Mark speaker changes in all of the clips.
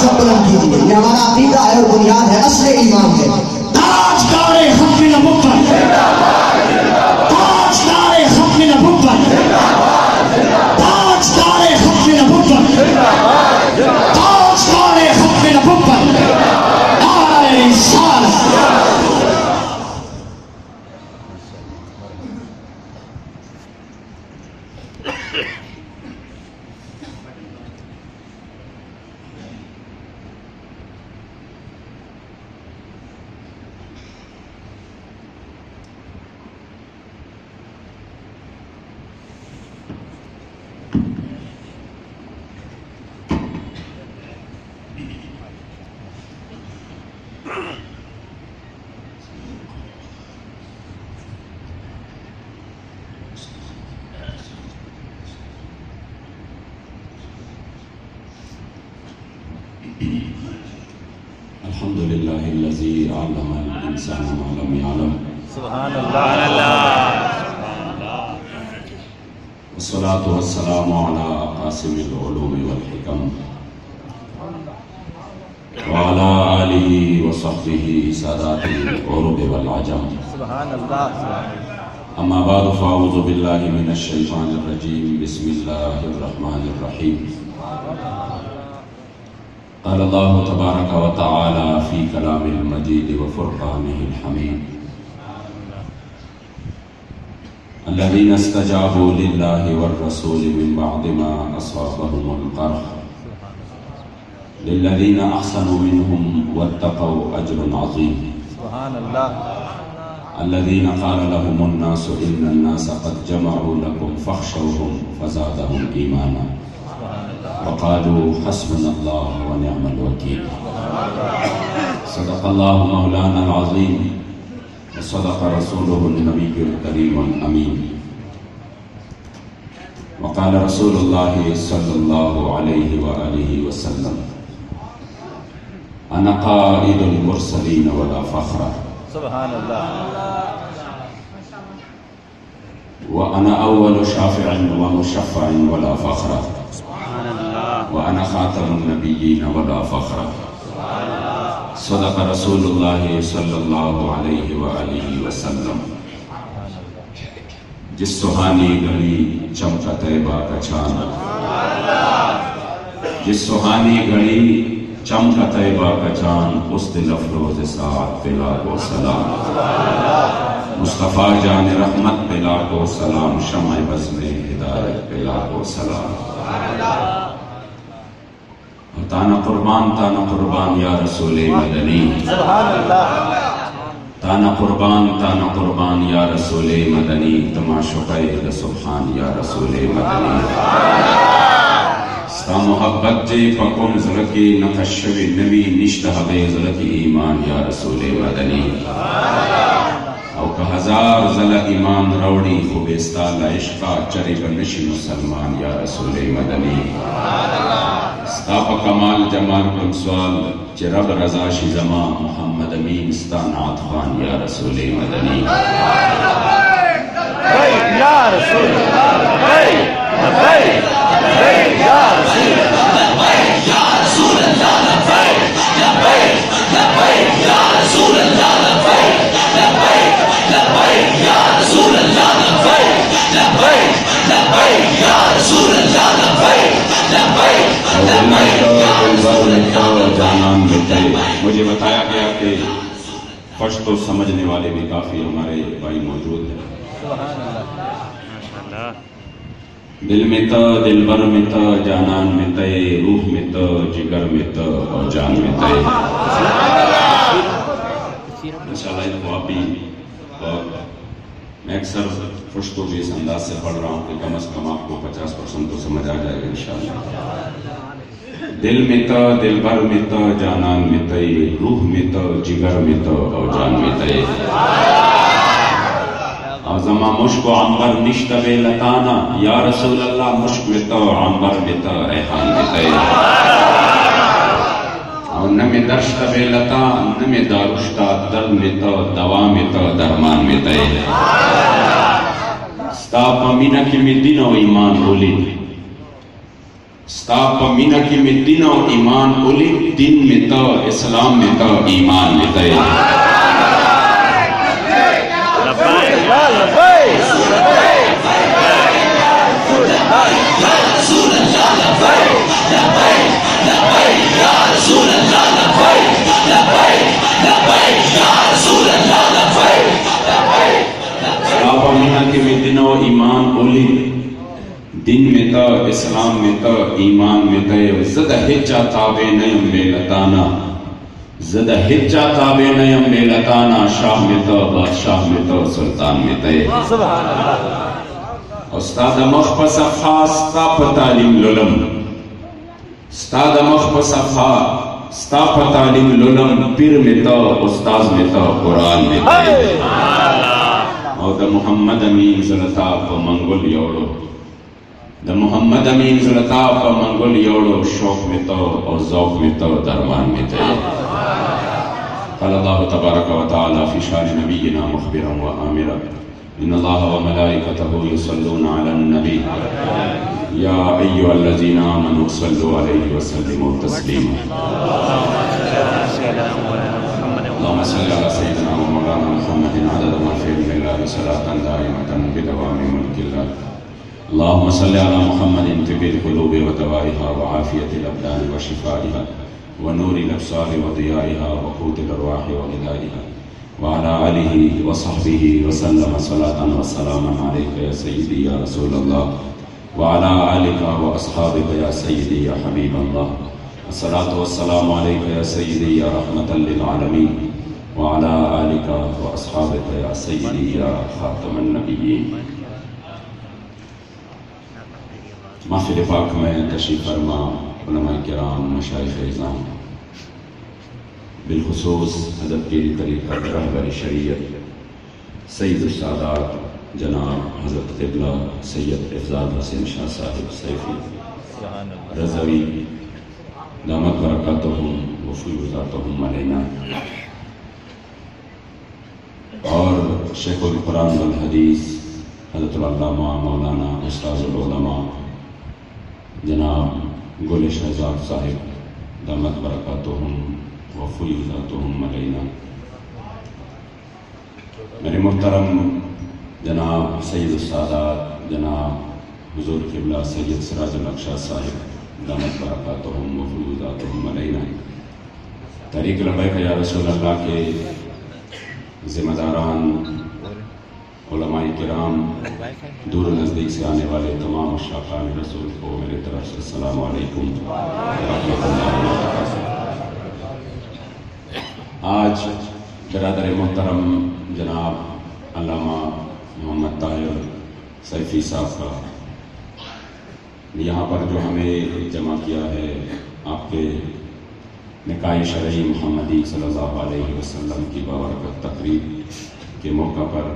Speaker 1: ہاتھ بلند کیجیے، یہ ہمارا عقیدہ ہے اور بنیاد ہے، اصل ایمان ہے۔
Speaker 2: تاجدار ختم نبوت، تاجدار ختم نبوت، تاجدار ختم نبوت، تاجدار ختم نبوت، نعرہ رسالت۔
Speaker 3: الحمد لله الذي علم الإنسان ما لم يعلم
Speaker 4: سبحان اللہ
Speaker 3: والصلاة والسلام على قاسم العلوم والحكم وعلى آله وصحبه سادات العرب والعجم
Speaker 4: سبحان اللہ
Speaker 3: أما بعد فأعوذ بالله من الشيطان الرجيم بسم الله الرحمن الرحيم قال الله تبارك وتعالى في كلام المجيد وفرقانه الحميد الذين استجابوا لله والرسول من بعد ما أصابهم القرح للذين أحسنوا منهم واتقوا أجر عظيم
Speaker 4: سبحان اللہ
Speaker 3: الذين قال لهم الناس إن الناس قد جمعوا لكم فاخشوهم فزادهم إيمانا وقالوا حسبنا الله ونعم الوكيل صدق الله مولانا العظيم وصدق رسوله النبي الكريم الأمين وقال رسول الله صلى الله عليه وآله وسلم أنا قائد المرسلين ولا فخر
Speaker 4: سبحان اللہ
Speaker 3: وأنا أول شافع ومشفع ولا فخر وأنا خاتم النبيين ولا فخر صدق رسول الله صلى الله عليه وآله وسلم جس سہانی گھڑی چمکا طیبہ کا چاند، جس سہانی گھڑی چمکا طیبہ کا چاند، اس دل افروز ساعت پہ لاکھوں سلام، مصطفیٰ جان رحمت پہ لاکھوں سلام، شمع بزم ہدایت پہ لاکھوں سلام۔ تانا قربان یا رسول مدنی، تانا قربان یا رسول مدنی، تماشقہ سبحان یا رسول مدنی۔ ستا محبت جے پکم زلکی نقشوی نوی نشتہ بے زلکی ایمان یا رسول مدنی۔ او کہ ہزار زل ایمان روڑی خوبستا لعشقہ چرب نشی مسلمان یا رسول مدنی۔ ستا پا کمال جمال کم سوال چی رب رضا شی زمان محمد امین ستا نعت خوان یا رسول مدنی۔
Speaker 4: یا رسول اللہ یا رسول اللہ یا رسول اللہ یا رسول اللہ یا رسول اللہ یا رسول
Speaker 3: جانان ملتے، مجھے بتایا گیا کہ پشت تو سمجھنے والے بھی کافی ہمارے بھائی موجود ہیں۔ دل میں تا، دل بر میں تا، جانان میں تے، روح میں تا، جگر میں تا اور جان میں تے۔ انشاءاللہ ان کو آپ بھی، میں اکثر پشتو بھی اس انداز سے پڑھ رہا ہوں کہ کم از کم آپ کو 50% تو سمجھ آ جائے گا انشاءاللہ۔ دل میں تا، دل بر میں تا، جانان میں تے، روح میں تا، جگر میں تا اور جان میں تے۔ زما مشک و عنبر نشت بے لتانا یا رسول اللہ، مشک میں تا، عنبر میں تا، ریحان میں تے۔ اور نمی درشت بے لتان، نمی دارشتا، درد میں تا، دوا میں تا، درمان میں تے۔ ستا پا مینہ کی میں دین و ایمان بولی، ستا پا مینا کی میں دن و ایمان اولی دن میں تا اسلام میں تا ایمان میں تا ستا پا مینا کی میں دن و ایمان اولی دن میں تا اسلام میں تا ایمان میں تا زدہ ہجا تابے نیم بے لتانا زدہ ہجا تابے نیم بے لتانا شاہ میں تا بادشاہ میں تا سلطان میں تا استاد مخبص خاص تا پتالیم للم استاد مخبص خاص تا پتالیم للم پیر میں تا استاز میں تا قرآن میں تا اور دا محمد امین زلطا پا منگل یوڑو دا محمد امین زلطا پا منگل یوڑو شوق میں تو اور ذوق میں تو درمان میں تو قال اللہ تبارک و تعالی فی شان نبینا مخبرا و آمرا ان اللہ و ملائکتہ یصلون علی النبی یا ایوہ الذین آمنوا صلوا علیہ وسلموا تسلیما اللہم صلی علی سیدنا و مولانا محمد عدد ما فی علم اللہ صلاة دائمتا بدوام ملک اللہ اللهم صل على محمد طب القلوب ودوائها وعافية الأبدان وشفائها ونور الأبصار وضيائها وقوت الأرواح وغذائها وعلى آله وصحبه وسلم صلاة وسلاما عليك يا سيدي يا رسول الله وعلى آلك وأصحابك يا سيدي يا حبيب الله الصلاة والسلام عليك يا سيدي يا رحمة للعالمين وعلى آلك وأصحابك يا سيدي يا خاتم النبيين محفل پاک میں تشریف فرما علماء کرام مشایخ اعظام بالخصوص حضرت پیری طریقت رہبر شریعت سید السادات جناب حضرت قبلہ سید افضال حسین شاہ صاحب سیفی رضوی دامت برکاتہم و فیوزاتہم علینا اور شیخ القرآن والحدیث حضرت العلامہ مولانا استاذ العلماء جناب گل شہزاد صاحب دامت برکاتہم و فیوزاتہم علینا میرے محترم جناب سید السادات جناب حضور قبلہ سید سراج العقشہ صاحب دامت برکاتہم و فیوزاتہم علینا تحریک لبیک یا رسول اللہ کے ذمہ داران علماء کرام دور نزدیک سے آنے والے تمام اشاقان رسول کو میرے طرف سے السلام علیکم ورحمۃ اللہ وبرکاتہ۔ آج برادر محترم جناب علامہ محمد طاہر سیفی صاحب کا یہاں پر جو ہمیں جمع کیا ہے آپ کے نکاح شرعی محمدی صلی اللہ علیہ وسلم کی بابرکت تقریب کے موقع پر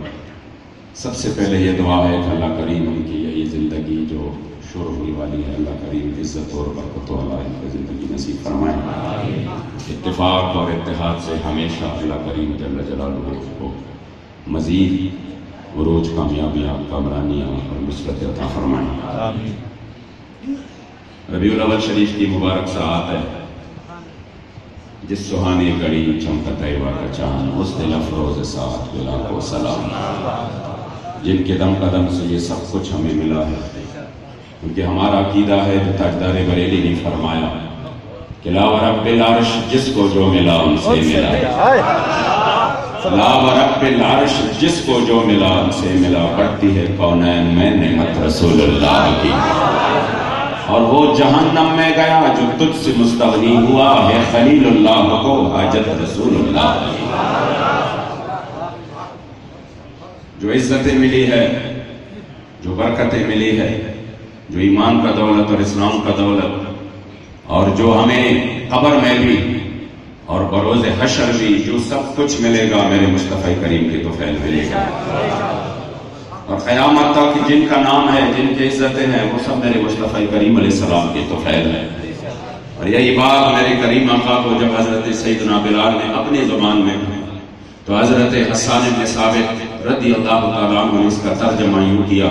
Speaker 3: سب سے پہلے یہ دعا ہے کہ اللہ کریم ان کی یہی زندگی جو شروع ہونے والی ہے اللہ کریم عزت اور برکت والا ان کو زندگی نصیب فرمائے، اتفاق اور اتحاد سے ہمیشہ اللہ کریم جل جلالہ کو مزید عروج کامیابیاں کامرانیاں اور نصرت عطا فرمائے۔ ربیع الاول شریف کی مبارک ساعت ہے، جس سہانے گھڑی چمکا طیبہ کا چاند اس دل افروز ساعت بلا کو سلام، جن کے دم قدم سے یہ سب کچھ ہمیں ملا ہے، کیونکہ ہمارا عقیدہ ہے جو تاجدار بریلی نے فرمایا کہ لا ورب العرش جس کو جو ملا ان سے ملا، لا ورب العرش جس کو جو ملا ان سے ملا، پڑھتی ہے کونین میں نعمت رسول اللہ کی، اور وہ جہنم میں گیا جو تجھ سے مستغنی ہوا ہے خلیل اللہ کو حاجت رسول اللہ کی۔ جو عزتیں ملی ہے، جو برکتیں ملی ہے، جو ایمان کا دولت اور اسلام کا دولت، اور جو ہمیں قبر میں بھی اور بروز حشر بھی جو سب کچھ ملے گا میرے مصطفی کریم کے طفیل ملے گا، اور قیامت تک جن کا نام ہے جن کی عزتیں ہیں وہ سب میرے مصطفی کریم علیہ السلام کے طفیل ہیں۔ اور یہی بات میرے کریم آقا کو جب حضرت سیدنا بلال نے اپنی زبان میں تو حضرت حسان بن ثابت رضی اللہ تعالیٰ عنہ نے اس کا ترجمہ یوں کیا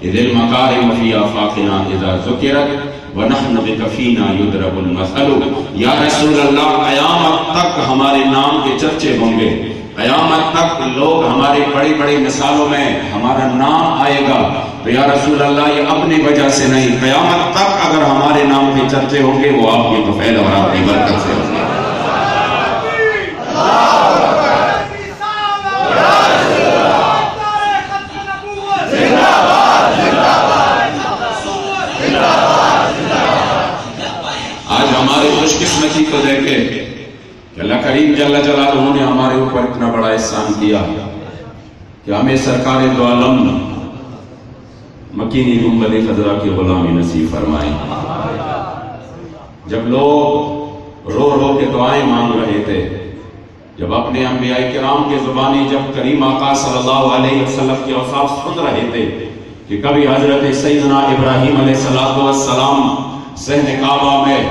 Speaker 3: اذ المکارم فی آفاقنا اذا ذکرت ونحن بک فینا یضرب المثل. یا رسول اللہ قیامت تک ہمارے نام کے چرچے ہوں گے، قیامت تک لوگ ہماری بڑی بڑی مثالوں میں ہمارا نام آئے گا. تو یا رسول اللہ یہ اپنی وجہ سے نہیں، قیامت تک اگر ہمارے نام کے چرچے ہوں گے وہ آپ کی توفیل اور آپ کی برکت سے ہوں گے. آج ہماری خوش قسمتی کو دیکھے کہ اللہ کریم جل جلالہ نے ہمارے اوپر اتنا بڑا احسان کیا کہ ہمیں سرکار دو عالم مکینی گنبد خضرا کی غلامی نصیب فرمائے. جب لوگ رو رو کے دعائیں مانگ رہے تھے، جب اپنے انبیاء کرام کے زبانی جب کریم آقا صلی اللہ علیہ وسلم کے اوصاف سن رہے تھے کہ کبھی حضرت سیدنا ابراہیم علیہ السلام صحن کعبہ میں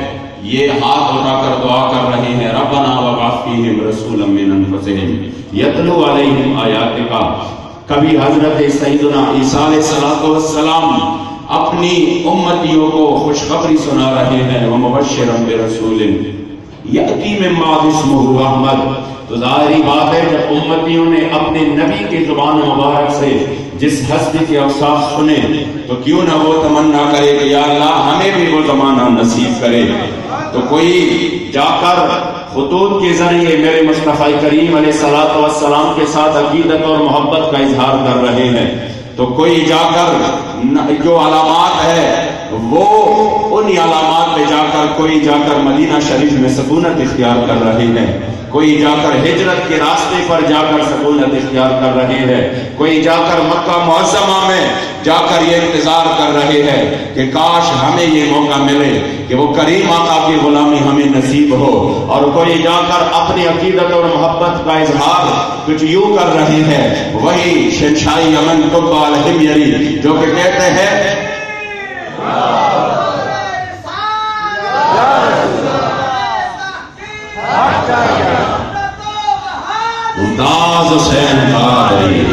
Speaker 3: یہ ہاتھ اٹھا کر دعا کر رہے ہیں ربنا وابعث فیہم رسولا من انفسہم یتلو علیہم آیاتک. کبھی حضرت سیدنا عیسیٰ علیہ السلام اپنی امتیوں کو خوشخبری سنا رہے ہیں ومبشرا برسول یأتی من بعد اسمہ احمد. تو ظاہری بات ہے جب امتیوں نے اپنے نبی کی زبان مبارک سے جس ہستی کے اوصاف سنے تو کیوں نہ وہ تمنا کرے کہ یا اللہ ہمیں بھی وہ زمانہ نصیب کرے. تو کوئی جا کر خطوط کے ذریعے میرے مصطفی کریم علیہ السلام کے ساتھ عقیدت اور محبت کا اظہار کر رہے ہیں، تو کوئی جا کر جو علامات ہے وہ انہی علامات پہ جا کر کوئی جا کر مدینہ شریف میں سکونت اختیار کر رہے ہیں، کوئی جا کر ہجرت کے راستے پر جا کر سکونت اختیار کر رہے ہیں، کوئی جا کر مکہ معظمہ میں جا کر یہ انتظار کر رہے ہیں کہ کاش ہمیں یہ موقع ملے کہ وہ کریم آقا کی غلامی ہمیں نصیب ہو. اور کوئی جا کر اپنی عقیدت اور محبت کا اظہار کچھ یوں کر رہے ہیں، وہی شہنشاہی امن قبہ الحمیری جو کہ کہتے ہیں ممتاز حسین قادری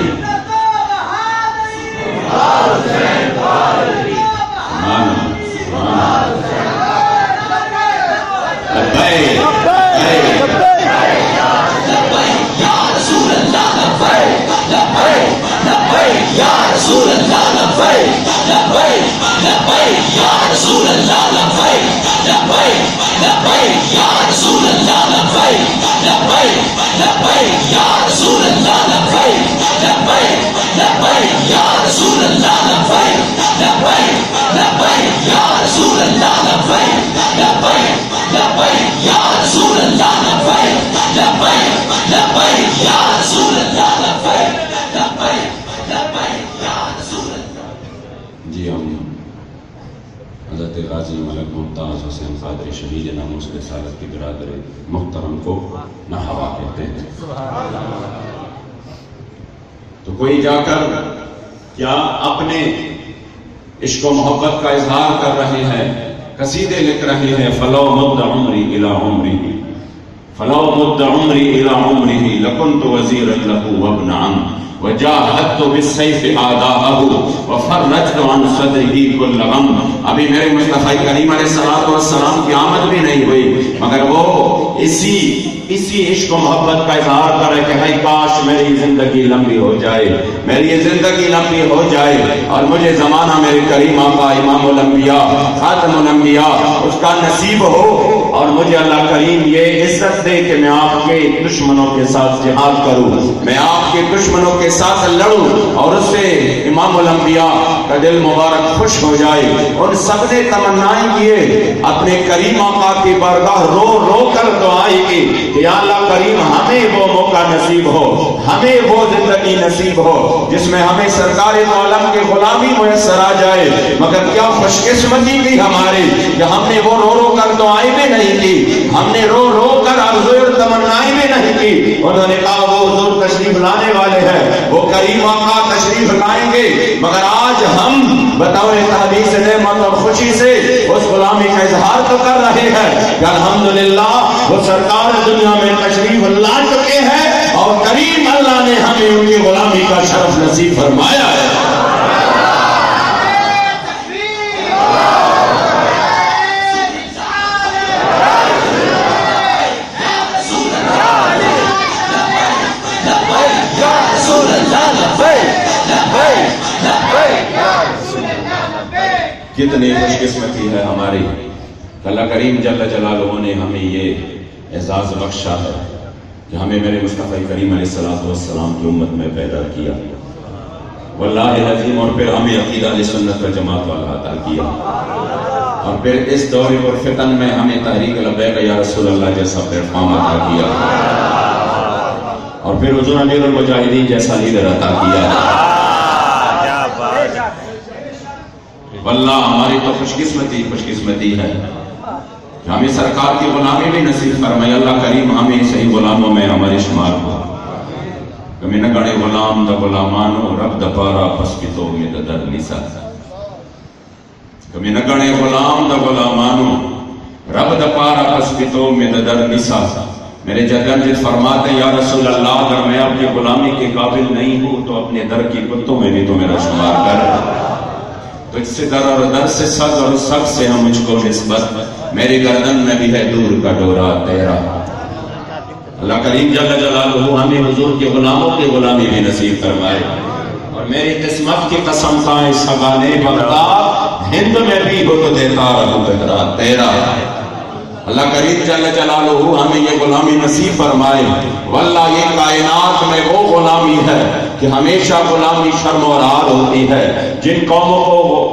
Speaker 3: جی ہم حضرت غازی ملک ممتاز حسین قادری شہید ناموس رسالت کی برادر محترم کو مرحبا کہتے ہیں. تو کوئی جا کر کیا اپنے عشق و محبت کا اظہار کر رہے ہیں، قصیدے لکھ رہے ہیں فلو مد عمری الی عمری فلو مد عمری الی عمری لکنت وزیرا له وابن عم وجاہدت بالسیف اعداءه وفرجت عن صدره كل غم. ابھی میرے مصطفی کریم علیہ السلام کی آمد بھی نہیں ہوئی مگر وہ اسی عشق و محبت کا اظہار کرے کہ ہے کاش میری زندگی لمبی ہو جائے، میری یہ زندگی لمبی ہو جائے اور مجھے زمانہ میرے کریم آقا امام الانبیاء خاتم الانبیاء اس کا نصیب ہو اور مجھے اللہ کریم یہ عزت دے کہ میں آپ کے دشمنوں کے ساتھ جہاد کروں، میں آپ کے دشمنوں کے ساتھ لڑوں اور اس سے امام الانبیاء کا دل مبارک خوش ہو جائے. ان سب نے تمنائیں کیے اپنے کریم آقا کی بارگاہ رو رو کر دعائیں کی کہ یا اللہ کریم ہمیں وہ موقع نصیب ہو، ہمیں وہ زندگی نصیب ہو جس میں ہمیں سرکار دو عالم کی غلامی میسر آ جائے. مگر کیا خوش قسمتی کی ہماری کہ ہم نے وہ رو رو کر دعائیں بھی نہیں کی، ہم نے رو رو کر آرزو اور تمنائیں بھی نہیں کی. انہوں نے کہا وہ حضور تشریف لانے والے ہیں، وہ کریم آقا تشریف لائیں گے، مگر آج ہم بطور تحدیث نعمت اور خوشی سے اس غلامی کا اظہار تو کر رہے ہیں کہ الحمدللہ وہ سرکار دنیا میں تشریف لا چکے ہیں اور کریم اللہ نے ہمیں ان کی غلامی کا شرف نصیب فرمایا ہے. کتنی خوش قسمتی ہے ہماری کہ اللہ کریم جل جلالہ نے ہمیں یہ اعزاز بخشا ہے کہ ہمیں میرے مصطفیٰ کریم علیہ السلام کی امت میں پیدا کیا واللہ العظیم، اور پھر ہمیں عقیدہ اہل سنت و جماعت والا عطا کیا، اور پھر اس دور پر فتن میں ہمیں تحریک لبیک یا رسول اللہ جیسا پیغام عطا کیا، اور پھر حضور امیر المجاہدین جیسا لیڈر عطا کیا۔ واللہ ہماری تو خوش قسمتی ہے کہ ہمیں سرکار کی غلامی بھی نصیب فرمائی۔ اللہ کریم ہمیں صحیح غلاموں میں ہمارے شمار کو، کمی نگڑے غلام دا غلامانو رب دا پارا پس کتو میں دا در لیسا، کمی نگڑے غلام دا غلامانو رب دا پارا پس کتو میں دا در لیسا۔ میرے جد امجد فرماتے یا رسول اللہ اگر میں اپنی غلامی کے قابل نہیں ہوں تو اپنے در کی کتوں میں بھی تو میرا شمار کر، تجھ سے در اور در سے سگ اور سگ سے ہم مجھ کو نسبت، میری گردن میں بھی ہے دور کا ڈورا تیرا۔ اللہ کریم جل جلالہ ہمیں حضور کے غلاموں کی غلامی بھی نصیب فرمائے، اور میری قسمت کی قسم کھائے سگانے بغداد ہند میں بھی ہو تو دیتا رہو بہرا تیرا۔ اللہ کریم جل جلالہ ہمیں یہ غلامی نصیب فرمائے۔ واللہ یہ کائنات میں وہ غلامی ہے کہ ہمیشہ غلامی شرم اور عار ہوتی ہے۔ جن قوموں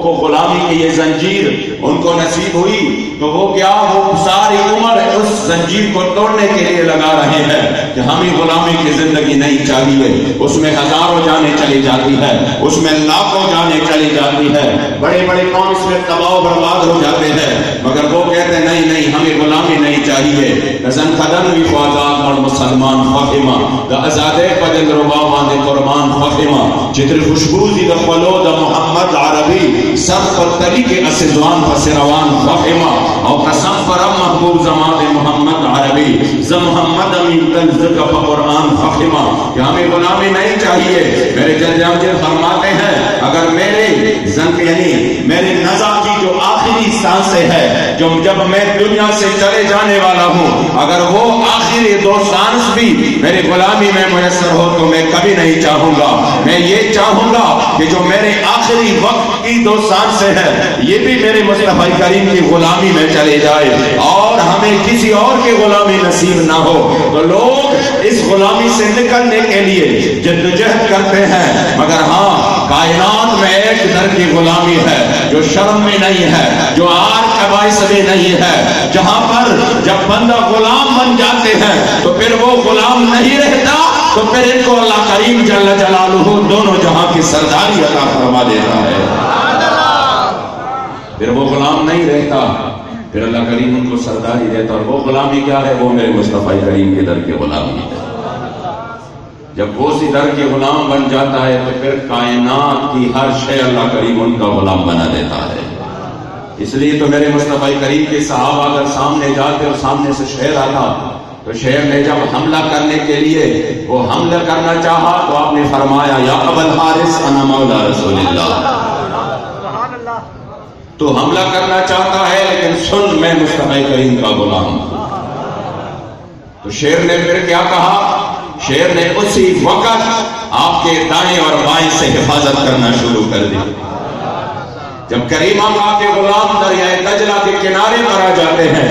Speaker 3: کو غلامی کی یہ زنجیر ان کو نصیب ہوئی تو وہ کیا، وہ ساری عمر اس زنجیر کو توڑنے کے لیے لگا رہے ہیں کہ ہمیں غلامی کی زندگی نہیں چاہیے۔ اس میں ہزاروں جانیں چلی جاتی ہے، اس میں لاکھوں جانیں چلی جاتی ہے، بڑے بڑے قوم اس میں تباہ و برباد ہو جاتے ہیں، مگر وہ کہتے ہیں نہیں ہمیں غلامی نہیں چاہیے۔ رزن خدن بھی خوازاد اور مسلمان فاطمہ دا ازادے پجند رباوان دے قربان فاطمہ جتر خوشبوزی دا خلو دا محمد عربی سب پر تلی کے اسزوان فسروان فاطمہ اور قسم فرم محبوب زمان محمد عربی ز محمد امین تنزل کا قرآن فاطمہ کہ ہمیں غلامی نہیں چاہیے۔ میرے جنجام فرماتے ہیں اگر میرے زنک یعنی میرے نزا کی جو آخری سانسیں ہے جو جب میں دنیا سے چلے جانے والا ہوں، اگر وہ آخری دو سانس بھی میری غلامی میں میسر ہو تو میں کبھی نہیں چاہوں گا، میں یہ چاہوں گا کہ جو میرے آخری وقت کی دو سانسیں ہیں یہ بھی میرے مصطفیٰ کریم کی غلامی میں چلے جائے اور ہمیں کسی اور کی غلامی نصیب نہ ہو۔ تو لوگ اس غلامی سے نکلنے کے لیے جدوجہد کرتے ہیں، مگر ہاں کائنات میں ایک در کی غلامی ہے جو شرم میں نہیں ہے، جو آر کا باعث بھی نہیں ہے، جہاں پر جب بندہ غلام بن جاتے ہیں تو پھر وہ غلام نہیں رہتا، تو پھر ان کو اللہ کریم جل جلالہ دونوں جہاں کی سرداری عطا فرما دیتا ہے، پھر وہ غلام نہیں رہتا، پھر اللہ کریم ان کو سرداری دیتا۔ اور وہ غلامی کیا ہے؟ وہ میرے مصطفیٰ کریم کے در کی غلامی ہے۔ جب وہ اسی در کے غلام بن جاتا ہے تو پھر کائنات کی ہر شے اللہ کریم ان کا غلام بنا دیتا ہے۔ اس لیے تو میرے مصطفیٰ کریم کے صحابہ اگر سامنے جاتے اور سامنے سے شیر آتا تو شیر نے جب حملہ کرنے کے لیے وہ حملہ کرنا چاہا تو آپ نے فرمایا یا ابا الحارث انا مولا رسول اللہ، تو حملہ کرنا چاہتا ہے لیکن سن میں مصطفیٰ کریم کا غلام ہوں۔ تو شیر نے پھر کیا کہا؟ شیر نے اسی وقت آپ کے دائیں اور بائیں سے حفاظت کرنا شروع کر دی۔ جب کریم آقا کے غلام دریائے دجلہ کے کنارے پر آ جاتے ہیں،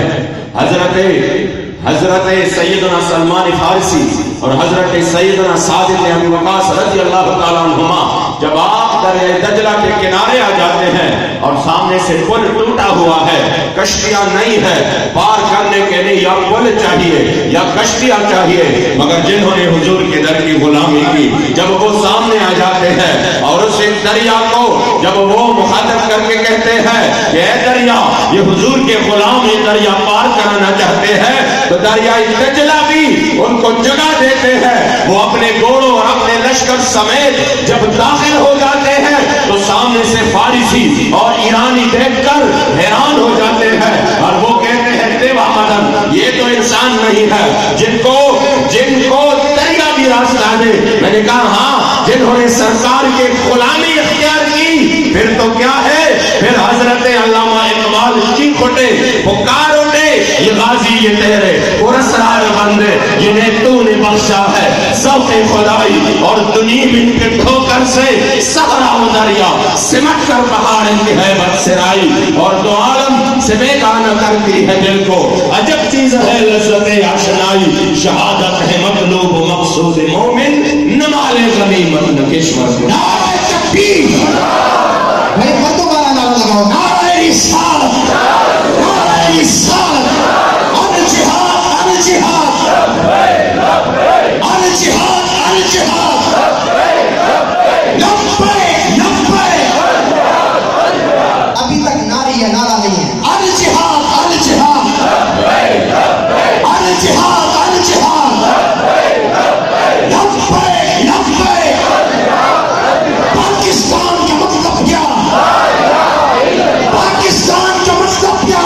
Speaker 3: حضرت سیدنا سلمان فارسی اور حضرت سیدنا سعد بن ابی وقاص رضی اللہ تعالیٰ عنہما جب آپ دریائے دجلہ کے کنارے آ جاتے ہیں اور سامنے سے پل ٹوٹا ہوا ہے، کشتیاں نہیں ہے، پار کرنے کے لیے یا پل چاہیے یا کشتیاں چاہیے، مگر جنہوں نے حضور کے در کی غلامی کی جب وہ سامنے آ جاتے ہیں اور اس دریا کو جب وہ مخاطب کر کے کہتے ہیں کہ اے دریا یہ حضور کے غلام یہ دریا پار کرنا چاہتے ہیں، تو دریائے دجلہ بھی ان کو جگہ دیتے ہیں۔ وہ اپنے گھوڑوں اور اپنے لشکر سمیت جب داخل ہو جاتے ہیں تو سامنے سے فارسی اور ایرانی دیکھ کر حیران ہو جاتے ہیں اور وہ کہتے ہیں دیوا مدن یہ تو انسان نہیں ہے جن کو دریا بھی راستہ دے۔ میں نے کہا ہاں جنہوں نے سرکار کے غلامی اختیار کی پھر تو کیا ہے، پھر حضرت علامہ اقبال چیخ اٹھے پکار اٹھے یہ غازی یہ تیرے پراسرار بندے جنہیں تو نے بخشا ہے ذوق خدائی اور دنیا ان کے ٹھوکر سے صحرا و دریا سمٹ کر پہاڑ ان کی حیبت سرائی اور دو عالم سے بیگانہ کرتی ہے دل کو عجب چیز ہے لذت آشنائی شہادت ہے مطلوب و مقصود مومن نمال غنیمت نکشور نعرہ تکبیر
Speaker 1: بھائی مردوں والا نعرہ لگاؤ
Speaker 2: نعرہ رسالت نعرہ رسالت الجہاد الجہاد الجہاد الجہاد لبیک لبیک
Speaker 1: ابھی تک نعرہ ہے نعرہ نہیں ہے
Speaker 2: الجہاد الجہاد الجہاد الجہاد لبیک لبیک پاکستان کا مطلب کیا پاکستان کا مطلب کیا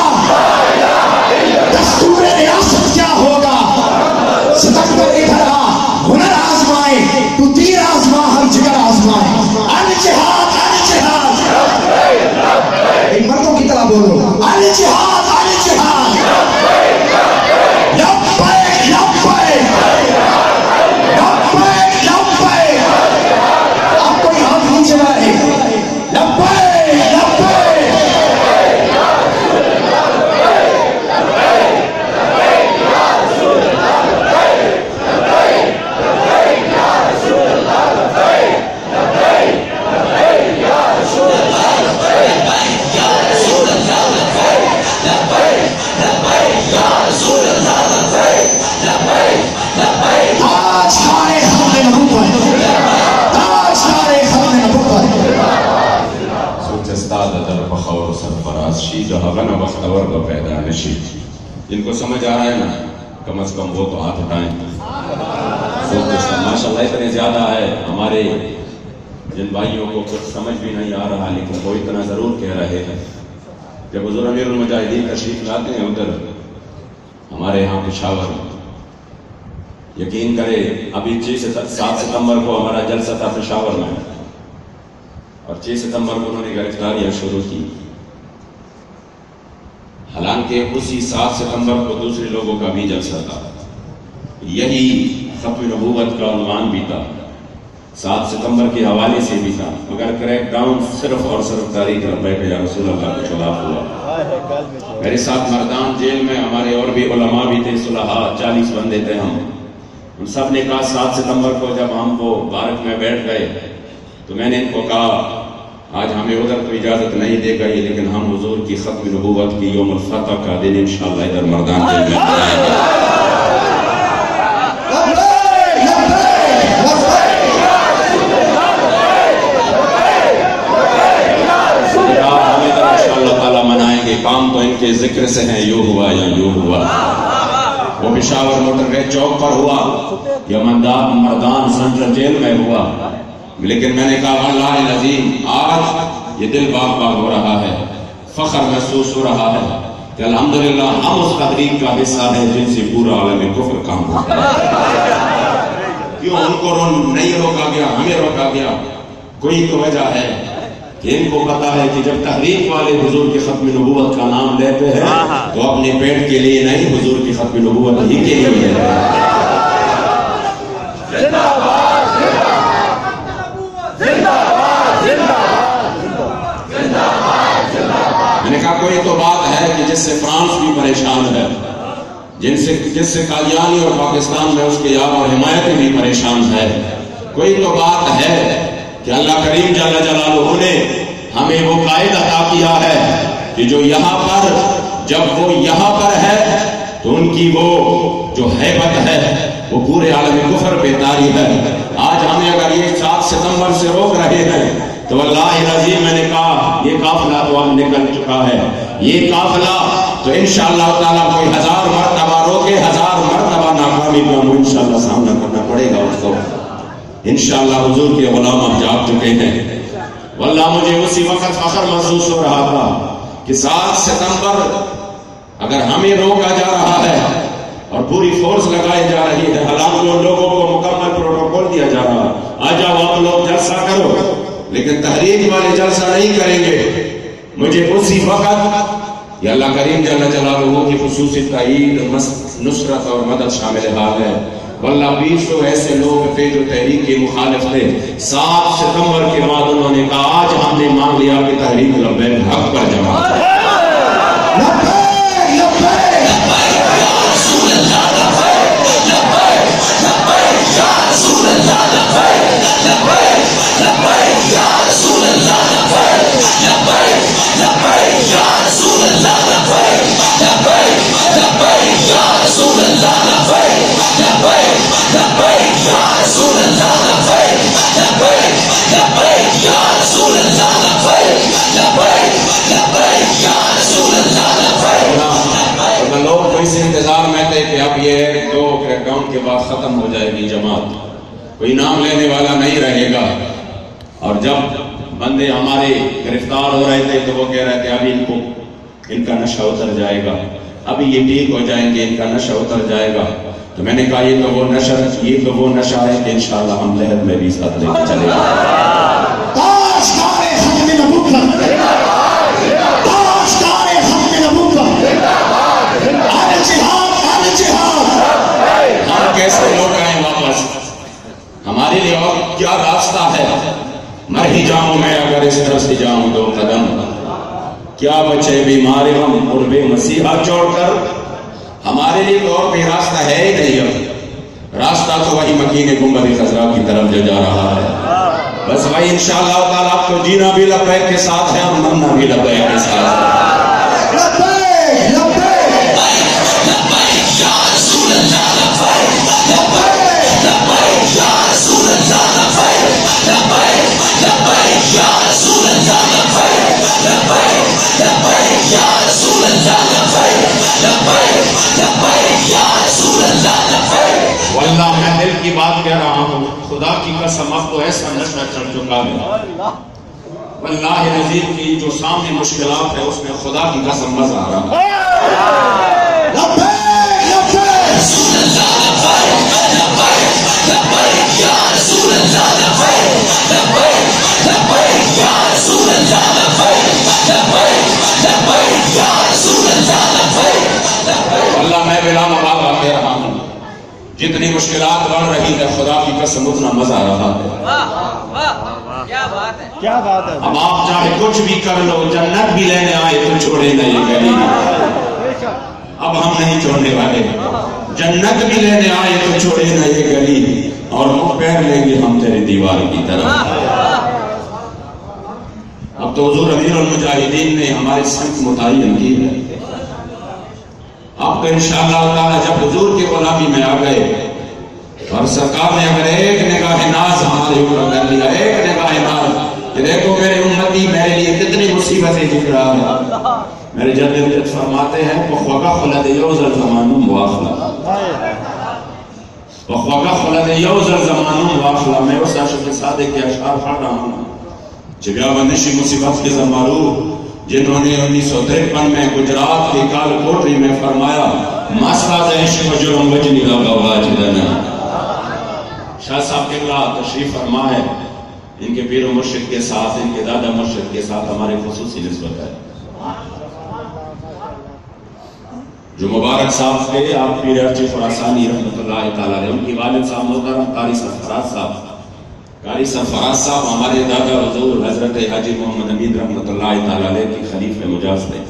Speaker 2: دستور ریاست کیا ہوگا ستمبر ادھر آ ہنر آزمائے تو تیر آزما ہم جگر آزمائے الجہاد الجہاد
Speaker 1: ایک مردوں کی طرح بولو
Speaker 2: الجہاد الجہاد لبیک لبیک لبیک لبیک
Speaker 1: آپ کوئی ہاتھ نیچے نہ رہے
Speaker 2: لبیک لبیک تاجدار ختم نبوت تاجدار ختم نبوت
Speaker 3: سوچ استاد در بخور سرفراز شی جہاں غنا بختور کا پیدا نشی جن کو سمجھ آ رہا ہے نا کم از کم وہ تو ہاتھ اٹھائیں ماشاءاللہ اتنے زیادہ ہے ہمارے جن بھائیوں کو کچھ سمجھ بھی نہیں آ رہا لیکن وہ اتنا ضرور کہہ رہے ہیں جب حضور امیر المجاہدین تشریف لاتے ہیں ادھر ہمارے یہاں پشاور یقین کرے ابھی 7 ستمبر کو ہمارا جلسہ تھا پشاور میں اور 6 ستمبر کو انہوں نے گرفتاریاں شروع کی حالانکہ اسی 7 ستمبر کو دوسرے لوگوں کا بھی جلسہ تھا یہی ختم نبوت کا عنوان بھی تھا 7 ستمبر کے حوالے سے بھی تھا مگر کریک ڈاؤن صرف اور صرف تاریخ لبیک یا رسول اللہ کے خلاف ہوا میرے ساتھ مردان جیل میں ہمارے اور بھی علماء بھی تھے صلحاء 40 بندے تھے ہم ان سب نے کہا 7 ستمبر کو جب ہم وہ بارک میں بیٹھ گئے تو میں نے ان کو کہا آج ہمیں ادھر تو اجازت نہیں دے گئی لیکن ہم حضور کی ختم نبوت کی یوم الفتح کا دن انشاءاللہ ادھر مردان جیل میں منائیں گے کام تو ان کے ذکر سے ہیں یوں ہوا یا یوں ہوا وہ پشاور موٹر وے چوک پر ہوا یا مردان سینٹرل جیل میں ہوا لیکن میں نے کہا اللہ العظیم آج یہ دل باغ باغ ہو رہا ہے فخر محسوس ہو رہا ہے کہ الحمدللہ ہم اس تحریک کا حصہ ہیں جن سے پورا عالم کفر کام ہوتا ہے کیوں ان کو نہیں روکا گیا ہمیں روکا گیا کوئی تو وجہ ہے کہ ان کو پتا ہے کہ جب تحریک والے حضور کی ختم نبوت کا نام لیتے ہیں تو اپنے پیٹ کے لیے نہیں حضور کی ختم نبوت ہی کے لیے لیتے ہیں میں نے کہا کوئی تو بات ہے کہ جس سے فرانس بھی پریشان ہے جس سے قادیانی اور پاکستان میں اس کے یار اور حمایت بھی پریشان ہے کوئی تو بات ہے کہ اللہ کریم جل جلالہ نے ہمیں وہ قائد عطا کیا ہے کہ جو یہاں پر جب وہ یہاں پر ہے تو ان کی وہ جو حیبت ہے وہ پورے عالم کفر پہ طاری ہے آج ہمیں اگر یہ 7 ستمبر سے روک رہے ہیں تو اللہ العظیم میں نے کہا یہ قافلہ تو اب نکل چکا ہے یہ قافلہ تو انشاءاللہ تعالیٰ کوئی 1000 مرتبہ روکے 1000 مرتبہ ناکامی کا ہم انشاءاللہ سامنا کرنا پڑے گا اس کو انشاءاللہ حضور کے غلام اب جاگ چکے ہیں واللہ مجھے اسی وقت فخر محسوس ہو رہا تھا کہ 7 ستمبر اگر ہمیں روکا جا رہا ہے اور پوری فورس لگائی جا رہی ہے حالانکہ ان لوگوں کو مکمل پروٹوکول دیا جا رہا ہے آ جاؤ آپ لوگ جلسہ کرو لیکن تحریک والے جلسہ نہیں کریں گے مجھے اسی وقت یا اللہ کریم جل جلالہ کی خصوصی تائید نصرت اور مدد شامل حال ہے واللہ 20 ایسے لوگ تھے جو تحریک کے مخالف تھے. 7 ستمبر کے بعد انہوں نے کہا آج ہم نے مان لیا کہ تحریک لبیک حق پر جمع ہے. لوگ تو اس انتظار میں تھے کہ اب یہ 2 کریک ڈاؤن کے بعد ختم ہو جائے گی جماعت, کوئی نام لینے والا نہیں رہے گا. اور جب بندے ہمارے گرفتار ہو رہے تھے تو وہ کہہ رہے تھے ابھی ان کا نشہ اتر جائے گا, ابھی یہ ٹھیک ہو جائیں گے, ان کا نشہ اتر جائے گا. تو میں نے کہا یہ تو وہ نشہ ہے کہ انشاءاللہ ہم لہر میں بھی ساتھ لے کے چلے گا. ہم کیسے لوٹ آئیں واپس, ہمارے لیے اور کیا راستہ ہے؟ مر ہی جاؤں میں اگر اس طرف سے جاؤں 2 قدم, کیا بچے بیمار ہم قرب مسیحا چھوڑ کر. ہمارے لیے تو اور کوئی راستہ ہے ہی نہیں. اب راستہ تو وہی مکین گنبد خضرا کی طرف جو جا رہا ہے, بس وہی انشاءاللہ تعالیٰ آپ کو جینا بھی لبیک کے ساتھ ہے اور مرنا بھی لبیک کے ساتھ ہے. واللہ میں دل کی بات کہہ رہا ہوں, خدا کی قسم اب تو ایسا نشہ چڑھ چکا ہے واللہ نظیر کی جو سامنے مشکلات ہے اس میں خدا کی قسم مزہ آ رہا ہے. اللہ میں بلا مبالغہ کہہ رہا ہوں, جتنی مشکلات بڑھ رہی ہے خدا کی قسم اتنا مزہ آ رہا ہے. کیا بات ہے. اب آپ چاہے کچھ بھی کر لو, جنت بھی لینے آئے تو چھوڑے نہ یہ گلی, اب ہم نہیں چھوڑنے والے. جنت بھی لینے آئے تو چھوڑے نہ یہ گلی, اور منہ پھیر لیں گے ہم تیرے دیوار کی طرف. اب تو حضور امیر المجاہدین نے ہمارے سمت متعین کی ہے. اب تو انشاءاللہ تعالی جب حضور کی غلامی میں آ گئے اور سرکار نے اگر ایک نگاہ ناز ہمارے اوپر کر لیا, ایک نگاہ ناز کہ دیکھو میرے امتی میرے لیے کتنی مصیبتیں جھیل رہا ہے. میرے جد فرماتے ہیں وَخْوَقَ خُلَدِ يَوْزَ الْزَمَانُ مُوَاخْلَ, وَخْوَقَ خُلَدِ يَوْزَ الْزَمَانُ مُوَاخْلَ. میں اس عاشق صادق کے اشعار پڑھ رہا ہوں. جگہ بندشی مصیبت کے زمارو جنہوں نے 1953 میں گجرات کی کال کوٹری میں فرمایا ماستا عشق و جرم وجنی لگا واجدنا. شاہ صاحب قبلہ تشریف فرما ہے, ان کے پیر و مرشد کے ساتھ, ان کے دادا مرشد کے ساتھ ہمارے خصوصی نسبت ہے. جو مبارک صاحب تھے آپ پیر ارچی خراسانی رحمت اللہ تعالیٰ علیہ, ان کی والد صاحب محترم قاری سرفراز صاحب. قاری سرفراز صاحب ہمارے دادا حضور حضرت حاجی محمد حمید رحمت اللہ تعالیٰ علیہ کی خلیفہ مجاز تھے.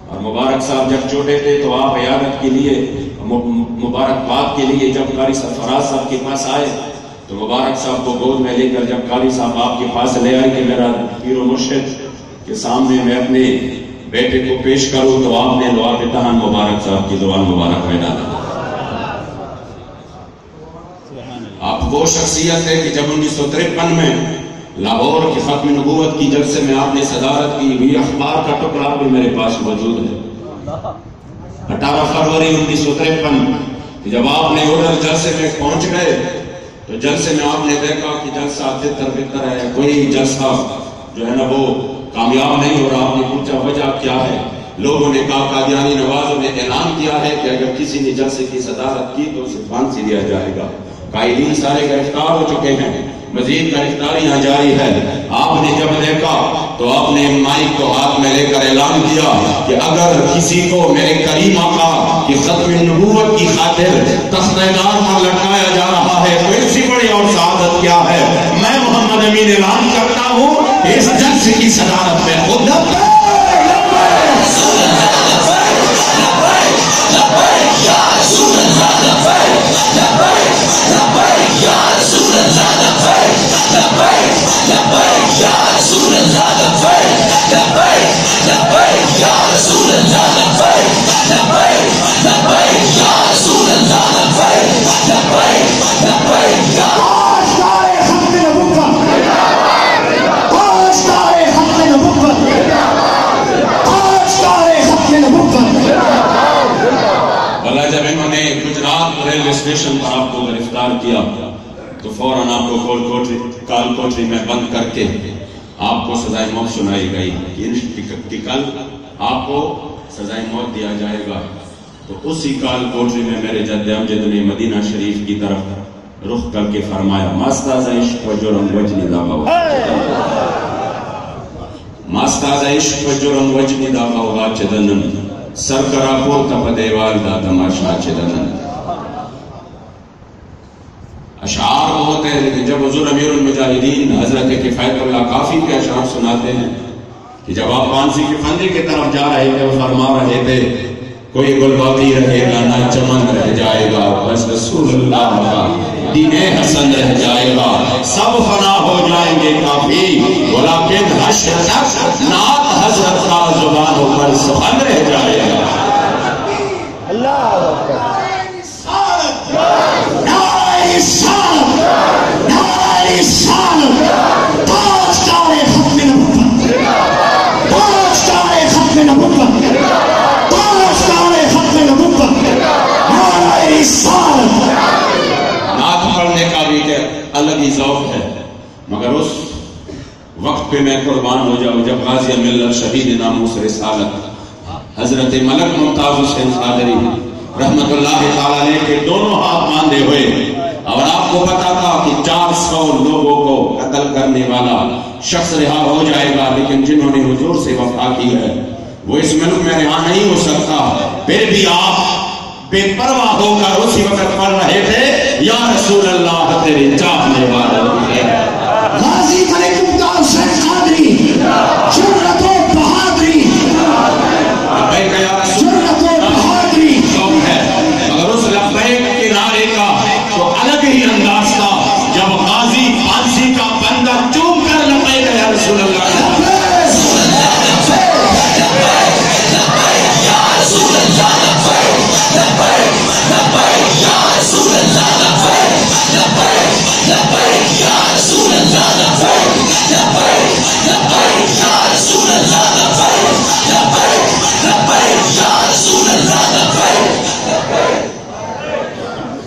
Speaker 3: اور مبارک صاحب جب چھوٹے تھے تو آپ عیادت کے لیے, مبارکباد کے لیے جب قاری سرفراز صاحب کے پاس آئے تو مبارک صاحب کو گود میں لے کر جب قاری صاحب آپ کے پاس لے آئے کہ میرا پیر و مرشد کے سامنے میں اپنے بیٹے کو پیش کروں, تو آپ نے دعا پہ تہان مبارک صاحب کی زبان مبارک میں ڈالا. آپ وہ شخصیت ہے کہ جب 1953 میں لاہور کی ختم نبوت کی جلسے میں آپ نے صدارت کی ہوئی, اخبار کا ٹکڑا بھی میرے پاس موجود ہے. 18 فروری 1953 جب آپ نے ادھر جلسے میں پہنچ گئے تو جلسے میں آپ نے دیکھا کہ جلسہ تتر بتر ہے, کوئی جلسہ جو ہے نا وہ کامیاب نہیں ہو رہا. آپ نے پوچھا وجہ کیا ہے؟ لوگوں نے کہا قادیانی نوازوں نے اعلان کیا ہے کہ اگر کسی نے جلسے کی صدارت کی تو اسے پھانسی دیا جائے گا. قائدین سارے گرفتار ہو چکے ہیں, مزید گرفتاریاں جاری ہے. آپ نے جب دیکھا تو آپ نے مائک کو ہاتھ میں لے کر اعلان کیا کہ اگر کسی کو میرے کریم آقا کی ختم نبوت کی خاطر تختہ دار پر لٹکایا جا رہا ہے تو اس سے بڑی اور سعادت کیا ہے؟ میں محمد امین اعلان کرتا ہوں اس جلسے کی صدارت میں خود ریلوے اسٹیشن پر آپ کو گرفتار کیا تو فوراً آپ کو کال کوٹری میں بند کر کے آپ کو سزائے موت سنائی گئی کہ کل آپ کو سزائے موت دیا جائے گا. تو اسی کال کوٹری میں میرے جد امجد نے مدینہ شریف کی طرف رخ کر کے فرمایا ماستاز عشق و جرم وجنی داغا ماستاز عشق و جرم وجنی داغا ہوگا چدنن سرکرہ پور تپ دیوال دا تماشا چدنن. اشعار ہوتے ہیں لیکن جب حضور امیر المجاہدین حضرت کفایت اللہ کافی کے اشعار سناتے ہیں کہ جب آپ پانسی کے فندے کی طرف جا رہے تھے وہ فرما رہے تھے کوئی گل باقی رہے گا نہ چمن رہ جائے گا بس رسول اللہ کا دین حسن رہ جائے گا سب فنا ہو جائیں گے کافی ولیکن حشر تک نعت حضرت کا زبان پر سخن رہ جائے گا. اللہ نعت پڑھنے کا بھی الگ ہی ذوق ہے مگر اس وقت پہ میں قربان ہو جاؤں جب غازی ملت شہید ناموس رسالت حضرت ملک ممتاز حسین قادری رحمت اللہ تعالیٰ علیہ کے دونوں ہاتھ باندھے ہوئے اور آپ کو پتا تھا کہ 400 لوگوں کو قتل کرنے والا شخص رہا ہو جائے گا لیکن جنہوں نے حضور سے وفا کی ہے وہ اس ملک میں رہا نہیں ہو سکتا. پھر بھی آپ بے پرواہ ہو کر اسی وقت پڑھ رہے تھے یا رسول اللہ تیرے چاہنے والے
Speaker 2: غازی ملک ممتاز حسین قادری جرأت و بہادری جرأت و بہادری
Speaker 3: مگر اس لبیک کے نعرے کا تو الگ ہی انداز تھا جب غازی پھانسی کا بندہ چوم کر لبیک یا رسول اللہ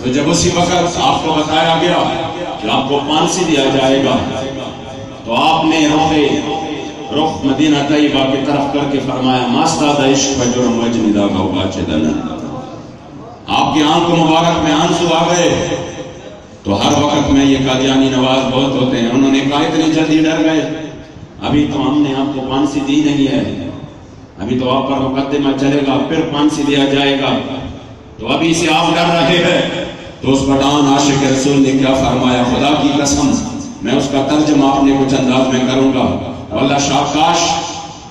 Speaker 3: تو جب اسی وقت آپ کو بتایا گیا کہ آپ کو پھانسی دیا جائے گا تو آپ نے رخ مدینہ طیبہ کی طرف کر کے فرمایا ماستاد عشق و جرم وجنی داغا ہوگا چدنن. آپ کی آنکھ مبارک میں آنسو آ گئے. تو ہر وقت میں یہ قادیانی نواز بہت ہوتے ہیں انہوں نے کہا اتنی جلدی ڈر گئے ابھی تو ہم نے آپ کو پھانسی دی نہیں ہے ابھی تو آپ پر مقدمہ چلے گا پھر پھانسی دیا جائے گا تو ابھی سے آپ ڈر رہے ہیں. تو اس پٹھان عاشق رسول نے کیا فرمایا خدا کی قسم میں اس کا ترجمہ اپنے کچھ انداز میں کروں گا واللہ شاکاش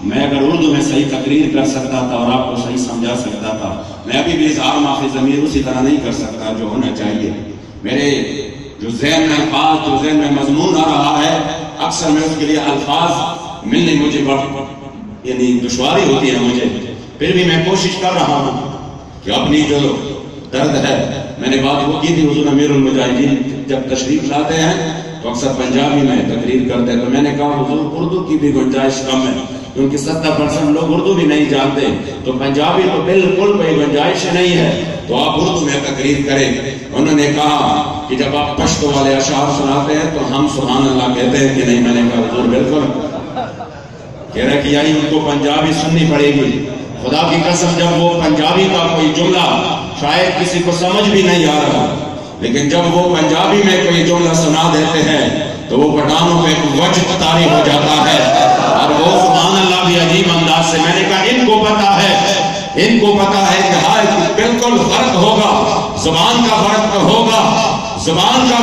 Speaker 3: میں اگر اردو میں صحیح تقریر کر سکتا تھا اور آپ کو صحیح سمجھا سکتا تھا میں ابھی بھی اظہار معافی ضمیر اسی طرح نہیں کر سکتا جو ہونا چاہیے. میرے جو ذہن میں الفاظ جو ذہن میں مضمون آ رہا ہے اکثر میں اس کے لیے الفاظ ملنے مجھے یعنی دشواری ہوتی ہے مجھے پھر بھی میں کوشش کر رہا ہوں کہ اپنی جو درد ہے میں نے بات وہ کی تھی حضور امیر المجاہدین جب تشریف لاتے ہیں تو اکثر پنجابی میں تقریر کرتے ہیں تو میں نے کہا حضور اردو کی بھی گنجائش کم ہے کیونکہ 70% لوگ اردو بھی نہیں جانتے تو پنجابی تو بالکل کوئی گنجائش نہیں ہے تو آپ اردو میں تقریر کریں. انہوں نے کہا کہ جب آپ پشتو والے اشعار سناتے ہیں تو ہم سبحان اللہ کہتے ہیں کہ نہیں. میں نے کہا حضور بالکل کہہ رہا کہ یہی ان کو پنجابی سننی پڑے گی. خدا کی قسم جب وہ پنجابی کا کوئی جملہ شاید کسی کو سمجھ بھی نہیں آ رہا لیکن جب وہ پنجابی میں کوئی جملہ سنا دیتے ہیں تو وہ پٹھانوں پہ وجد طاری ہو جاتا ہے. اور وہ سبحان اللہ بھی عجیب انداز سے، میں نے کہا ان کو پتا ہے کہ ہائے بالکل فرق ہوگا، زبان کا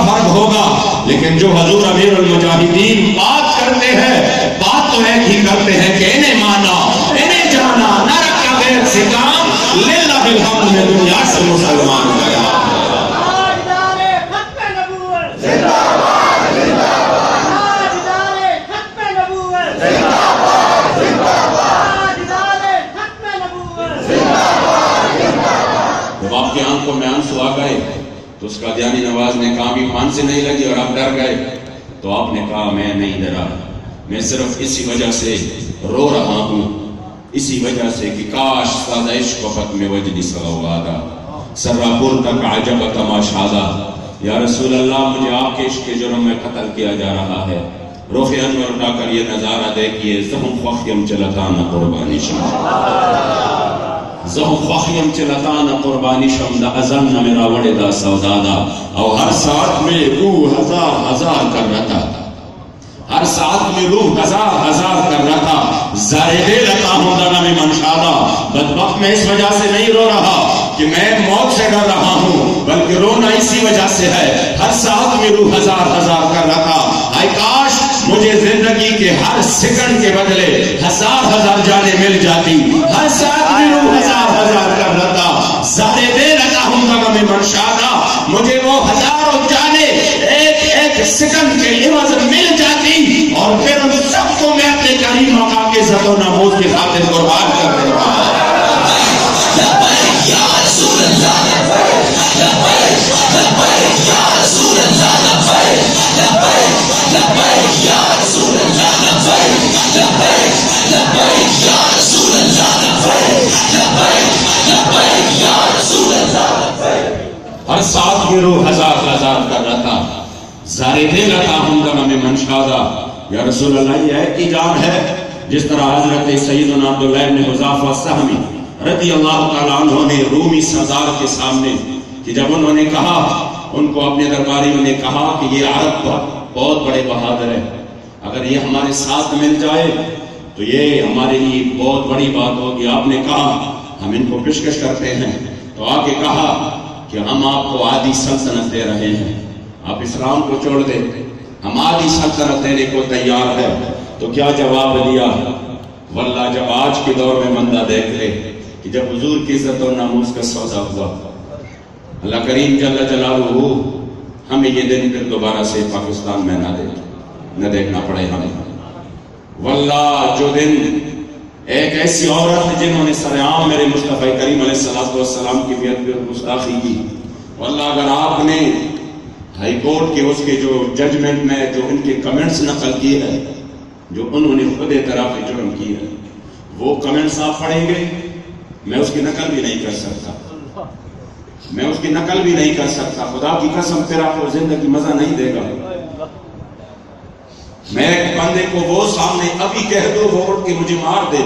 Speaker 3: فرق ہوگا، لیکن جو حضور امیر المجاہدین بات کرتے ہیں، بات تو ایک ہی کرتے ہیں کہ انہیں مانا، انہیں جانا، نہ رکھا غیر سے کام، للہ الحمد میں دنیا سے مسلمان گیا۔ آپ کی آنکھوں میں آنسو آ گئے تو اس قادیانی نواز نے کہا بھی پھانسی نہیں لگی اور آپ ڈر گئے، تو آپ نے کہا میں نہیں ڈرا، میں صرف اسی وجہ سے رو رہا ہوں، اسی وجہ سے کہ کاش سادہ عشق و ختم وجدی سلوادا سراپور تک عجب تماشادا، یا رسول اللہ مجھے آپ کے عشق کے جرم میں قتل کیا جا رہا ہے، رخ انور اٹھا کر یہ نظارہ دیکھیے، زہم خخیم چلتان قربانی زہم خخیم چلتان قربانی شم دا ازن میرا وڑے دا سودادا، اور ہر ساتھ میں روح ہزار کر رہا تھا، ہر ساتھ میں روح ہزار کر رہا تھا، زائدے رہتا ہوں دا نمی منشادا، بدبخت میں اس وجہ سے نہیں رو رہا کہ میں موت سے ڈر رہا ہوں، بلکہ رونا اسی وجہ سے ہے، ہر ساتھ میں روح ہزار کر رہا تھا، آئی کاش مجھے زندگی کے ہر سیکنڈ کے بدلے ہزار جانیں مل جاتی، ہر ساتھ میں روح ہزار کر رہا تھا، زہرے دے رہتا ہوں گا میں منشادا، مجھے وہ ہزاروں جانیں ایک سیکنڈ کے عوض مل جاتی، اور پھر ان سب کو میں اپنے کریم آقا کے عزت و ناموز کی خاطر قربان کر دیتا ہوں۔
Speaker 4: یا رسول اللہ لبیک لبیک یا رسول اللہ لبیک لبیک یا رسول اللہ لبیک لبیک یا رسول اللہ لبیک یا رسول اللہ،
Speaker 3: ہر ساتھ میں روح ہزار کر رہا تھا، زارے دے رہتا ہوں گا میں منشادا، یا رسول اللہ یہ ایک ہی جان ہے جس طرح حضرت سیدنا عبداللہ بن حذافہ السہمی رضی اللہ تعالیٰ عنہ نے رومی سردار کے سامنے، کہ جب انہوں نے کہا، ان کو اپنے درباریوں نے کہا کہ یہ عرب بہت بڑے بہادر ہیں، اگر یہ ہمارے ساتھ مل جائے تو یہ ہمارے لیے بہت بڑی بات ہوگی، آپ نے کہا ہم ان کو پیشکش کرتے ہیں، تو آگے کہا کہ ہم آپ کو آدھی سلطنت دے رہے ہیں، آپ اسلام کو چھوڑ دیں، ہم آدھی سلطنت دینے کو تیار ہے، تو کیا جواب دیا؟ واللہ جب آج کے دور میں بندہ دیکھ لے کہ جب حضور کی عزت و ناموس کا سودا ہوا، اللہ کریم جل جلالہ ہمیں یہ دن پھر دوبارہ سے پاکستان میں نہ دیکھنا پڑے ہمیں، واللہ جو دن ایک ایسی عورت جنہوں نے سرعام میرے مصطفیٰ کریم علیہ السلام کی بیعت پر گستاخی کی، واللہ اگر آپ نے ہائی کورٹ کے اس کے جو ججمنٹ میں جو ان کے کمنٹس نقل کیے ہیں، جو انہوں نے خود اعتراف جرم کی ہے، وہ کمنٹس آپ پڑھیں گے، میں اس کی نقل بھی نہیں کر سکتا، خدا کی قسم پھر آپ کو زندگی مزہ نہیں دے گا، میں ایک بندے کو وہ سامنے ابھی کہہ دو وہ اٹھ کے مجھے مار دے،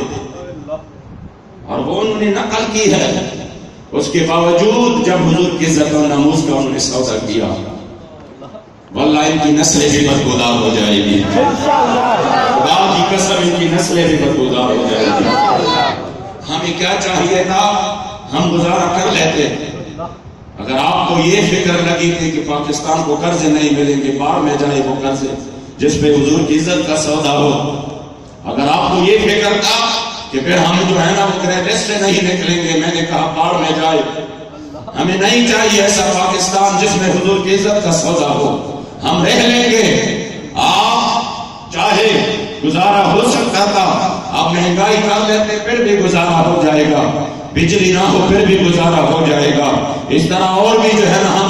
Speaker 3: اور وہ انہوں نے نقل کی ہے، اس کے باوجود جب حضور کی عزت و ناموس کا انہوں نے سودا کیا، واللہ ان کی نسلیں بھی بدبودار ہو جائے گی، خدا کی قسم ان کی نسلیں بھی بدبودار ہو جائے گی۔ ہمیں کیا چاہیے تھا؟ ہم گزارا کر لیتے، اگر آپ کو یہ فکر لگی تھی کہ پاکستان کو قرضے نہیں ملیں گے، باہر میں جائے وہ قرضے جس پہ حضور کی عزت کا سودا ہو، اگر آپ کو یہ فکر تھا کہ پھر ہم جو ہے نا وہ کریڈٹ سے نہیں نکلیں گے، میں نے کہا باہر میں جائے، ہمیں نہیں چاہیے ایسا پاکستان جس میں حضور کی عزت کا سودا ہو، ہم رہ لیں گے، آپ چاہے گزارا ہو سکتا تھا، آپ مہنگائی کر لیتے پھر بھی گزارا ہو جائے گا، بجلی نہ ہو پھر بھی گزارا ہو جائے گا، اس طرح اور بھی جو ہے نا ہم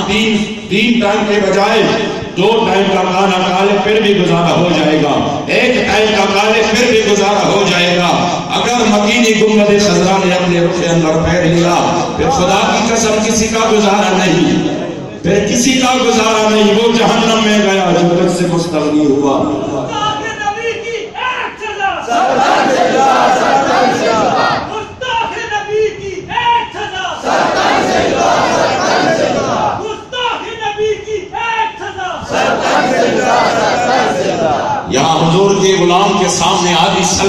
Speaker 3: تین ٹائم کے بجائے 2 ٹائم کا کھانا کھا لے پھر بھی گزارا ہو جائے گا، 1 ٹائم کا کھا لے پھر بھی گزارا ہو جائے گا، اگر مکینی گنبد خضرا نے اپنے رخ انور پیر لیا پھر خدا کی قسم کسی کا گزارا نہیں، پھر کسی کا گزارا نہیں، وہ جہنم میں گیا جو تجھ سے مستغنی ہوا۔ یہاں حضور کے غلام کے سامنے آدھی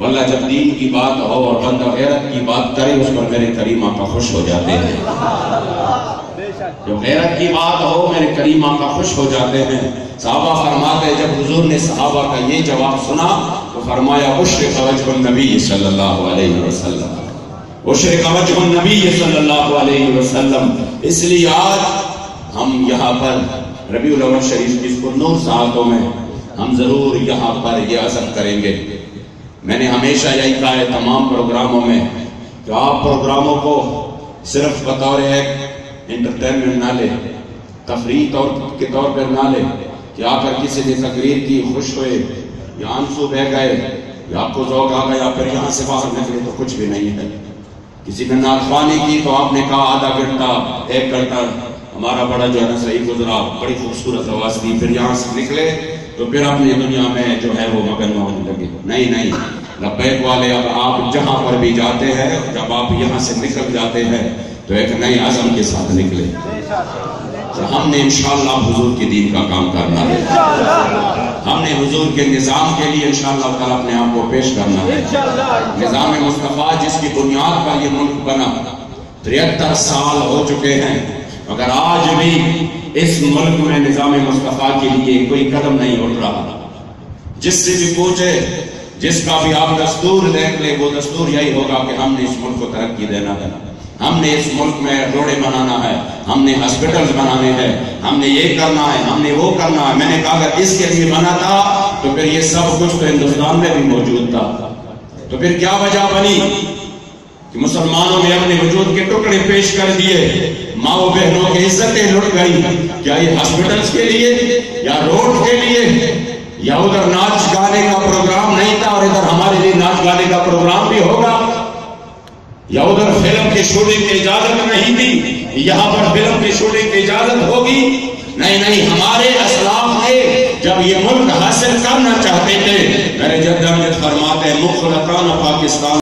Speaker 3: واللہ جب دین کی بات ہو اور بندہ غیرت کی بات کرے اس پر میرے کریم آقا خوش ہو جاتے ہیں. جب غیرت کی بات ہو میرے کریم آقا خوش ہو جاتے ہیں. صحابہ فرماتے ہیں جب حضور نے صحابہ کا یہ جواب سنا تو فرمایا اشرق وجہ النبی صلی اللہ علیہ وسلم، اشرق وجہ النبی صلی اللہ علیہ وسلم. اس لیے آج ہم یہاں پر ربیع الاول شریف کی نور ساعتوں میں ہم ضرور یہاں پر یہ عزم کریں گے. میں نے ہمیشہ یہی کہا ہے تمام پروگراموں میں کہ آپ پروگراموں کو صرف بطور ایک انٹرٹینمنٹ نہ لیں، تفریح کے طور پر نہ لیں کہ آ کر کسی نے تقریر کی خوش ہوئے یا آنسو بہ گئے یا آپ کو ذوق آ گیا پھر یہاں سے باہر نکلے تو کچھ بھی نہیں ہے. کسی نے نعت خوانی کی تو آپ نے کہا آدھا گھنٹہ 1 گھنٹہ ہمارا بڑا جو ہے نا صحیح گزرا، بڑی خوبصورت آواز دی، پھر یہاں سے نکلے تو پھر اپنی دنیا میں جو ہے وہ مگن ہونے لگے. نہیں، لبیک والے اب آپ جہاں پر بھی جاتے ہیں جب آپ یہاں سے نکل جاتے ہیں تو ایک نئے عزم کے ساتھ نکلے. تو ہم نے انشاءاللہ حضور کے دین کا کام کرنا ہے، ہم نے حضور کے نظام کے لیے انشاءاللہ تعالیٰ اپنے آپ کو پیش کرنا ہے. نظام مصطفیٰ جس کی بنیاد پر یہ ملک بنا 73 سال ہو چکے ہیں، مگر آج بھی اس ملک میں نظام مصطفیٰ کے لیے کوئی قدم نہیں اٹھ رہا. جس سے بھی پوچھے، جس کا بھی آپ دستور دیکھ لیں، وہ دستور یہی ہوگا کہ ہم نے اس ملک کو ترقی دینا ہے، ہم نے اس ملک میں روڈیں بنانا ہے، ہم نے ہاسپٹلز بنانے ہیں، ہم نے یہ کرنا ہے، ہم نے وہ کرنا ہے. میں نے کہا اگر اس کے لیے بنا تھا تو پھر یہ سب کچھ تو ہندوستان میں بھی موجود تھا. تو پھر کیا وجہ بنی کہ مسلمانوں نے اپنے وجود کے ٹکڑے پیش کر دیے، ماں و بہنوں کی عزتیں لٹ گئی؟ کیا یہ ہاسپٹلز کے لیے یا روڈ کے لیے یا ادھر ناچ گانے کا پروگرام نہیں تھا اور ادھر ہمارے لیے ناچ گانے کا پروگرام بھی ہوگا؟ یا ادھر فلم کی شوٹنگ کی اجازت نہیں تھی یہاں پر فلم کی شوٹنگ کی اجازت ہوگی؟ نہیں، ہمارے اسلاف نے جب یہ ملک حاصل کرنا چاہتے تھے، میرے جد امجد فرماتے ہیں مخلطان پاکستان